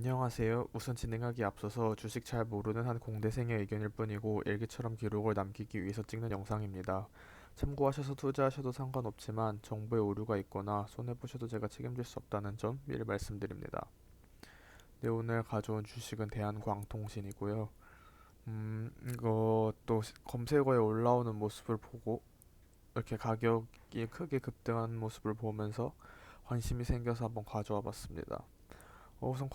안녕하세요. 우선 진행하기에 앞서서 주식 잘 모르는 한 공대생의 의견일 뿐이고 일기처럼 기록을 남기기 위해서 찍는 영상입니다. 참고하셔서 투자하셔도 상관없지만 정보에 오류가 있거나 손해보셔도 제가 책임질 수 없다는 점 미리 말씀드립니다. 네, 오늘 가져온 주식은 대한광통신이고요. 이거 또 검색어에 올라오는 모습을 보고 이렇게 가격이 크게 급등한 모습을 보면서 관심이 생겨서 한번 가져와 봤습니다. 우선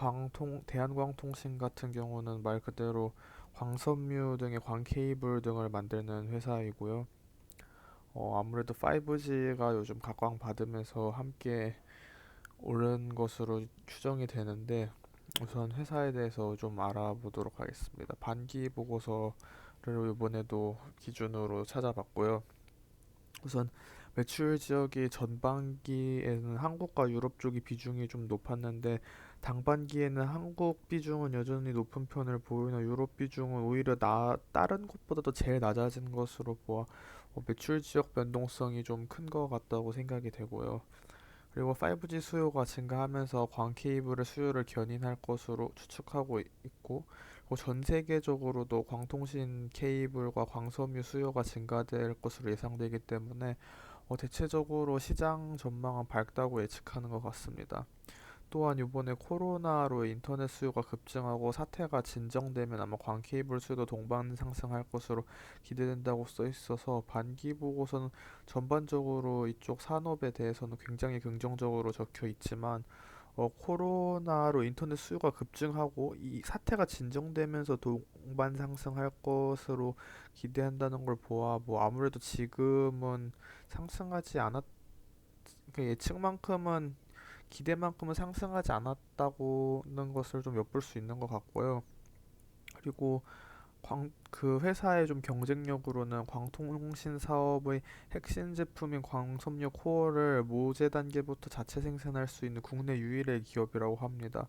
대한광통신 같은 경우는 말 그대로 광섬유 등의 광케이블 등을 만드는 회사이고요. 아무래도 5G가 요즘 각광받으면서 함께 오른 것으로 추정이 되는데 우선 회사에 대해서 좀 알아보도록 하겠습니다. 반기 보고서를 이번에도 기준으로 찾아봤고요. 우선 매출 지역이 전반기에는 한국과 유럽 쪽이 비중이 좀 높았는데 당반기에는 한국 비중은 여전히 높은 편을 보이나 유럽 비중은 오히려 다른 곳보다도 제일 낮아진 것으로 보아 매출 지역 변동성이 좀 큰 것 같다고 생각이 되고요. 그리고 5G 수요가 증가하면서 광 케이블의 수요를 견인할 것으로 추측하고 있고, 그리고 전 세계적으로도 광통신 케이블과 광섬유 수요가 증가될 것으로 예상되기 때문에 대체적으로 시장 전망은 밝다고 예측하는 것 같습니다. 또한 이번에 코로나로 인터넷 수요가 급증하고 사태가 진정되면 아마 광 케이블 수요도 동반 상승할 것으로 기대된다고 써 있어서 반기 보고서는 전반적으로 이쪽 산업에 대해서는 굉장히 긍정적으로 적혀 있지만 코로나로 인터넷 수요가 급증하고 이 사태가 진정되면서 동반 상승할 것으로 기대한다는 걸 보아 뭐 아무래도 지금은 상승하지 않았 그 예측만큼은 기대만큼은 상승하지 않았다고는 것을 좀 엿볼 수 있는 것 같고요. 그리고 그 회사의 좀 경쟁력으로는 광통신 사업의 핵심 제품인 광섬유 코어를 모재 단계부터 자체 생산할 수 있는 국내 유일의 기업이라고 합니다.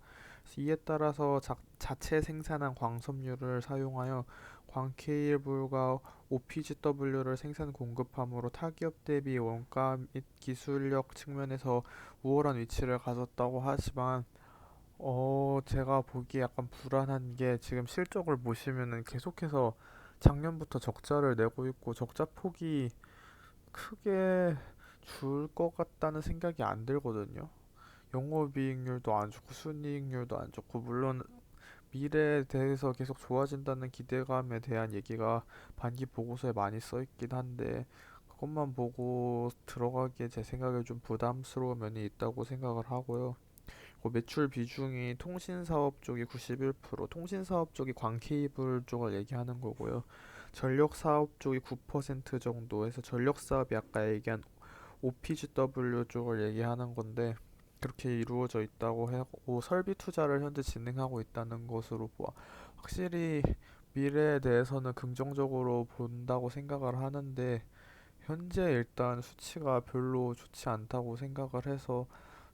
이에 따라서 자체 생산한 광섬유를 사용하여 광케이블과 OPGW를 생산 공급함으로 타기업 대비 원가 및 기술력 측면에서 우월한 위치를 가졌다고 하지만 제가 보기에 약간 불안한 게 지금 실적을 보시면은 계속해서 작년부터 적자를 내고 있고 적자 폭이 크게 줄 것 같다는 생각이 안 들거든요. 영업이익률도 안 좋고 순이익률도 안 좋고 물론 미래에 대해서 계속 좋아진다는 기대감에 대한 얘기가 반기 보고서에 많이 써 있긴 한데 그것만 보고 들어가기에 제 생각에 좀 부담스러운 면이 있다고 생각을 하고요. 매출 비중이 통신사업 쪽이 91%, 통신사업 쪽이 광케이블 쪽을 얘기하는 거고요. 전력사업 쪽이 9% 정도에서 전력사업이 아까 얘기한 OPGW 쪽을 얘기하는 건데 그렇게 이루어져 있다고 하고 설비 투자를 현재 진행하고 있다는 것으로 보아 확실히 미래에 대해서는 긍정적으로 본다고 생각을 하는데 현재 일단 수치가 별로 좋지 않다고 생각을 해서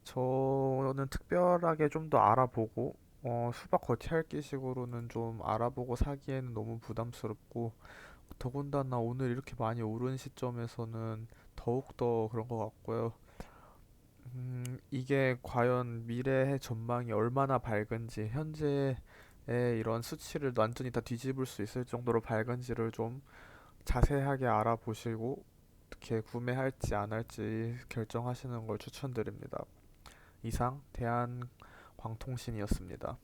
저는 특별하게 좀 더 알아보고 수박 겉핥기 식으로는 좀 알아보고 사기에는 너무 부담스럽고 더군다나 오늘 이렇게 많이 오른 시점에서는 더욱더 그런 것 같고요. 이게 과연 미래의 전망이 얼마나 밝은지 현재의 이런 수치를 완전히 다 뒤집을 수 있을 정도로 밝은지를 좀 자세하게 알아보시고 어떻게 구매할지 안 할지 결정하시는 걸 추천드립니다. 이상 대한광통신이었습니다.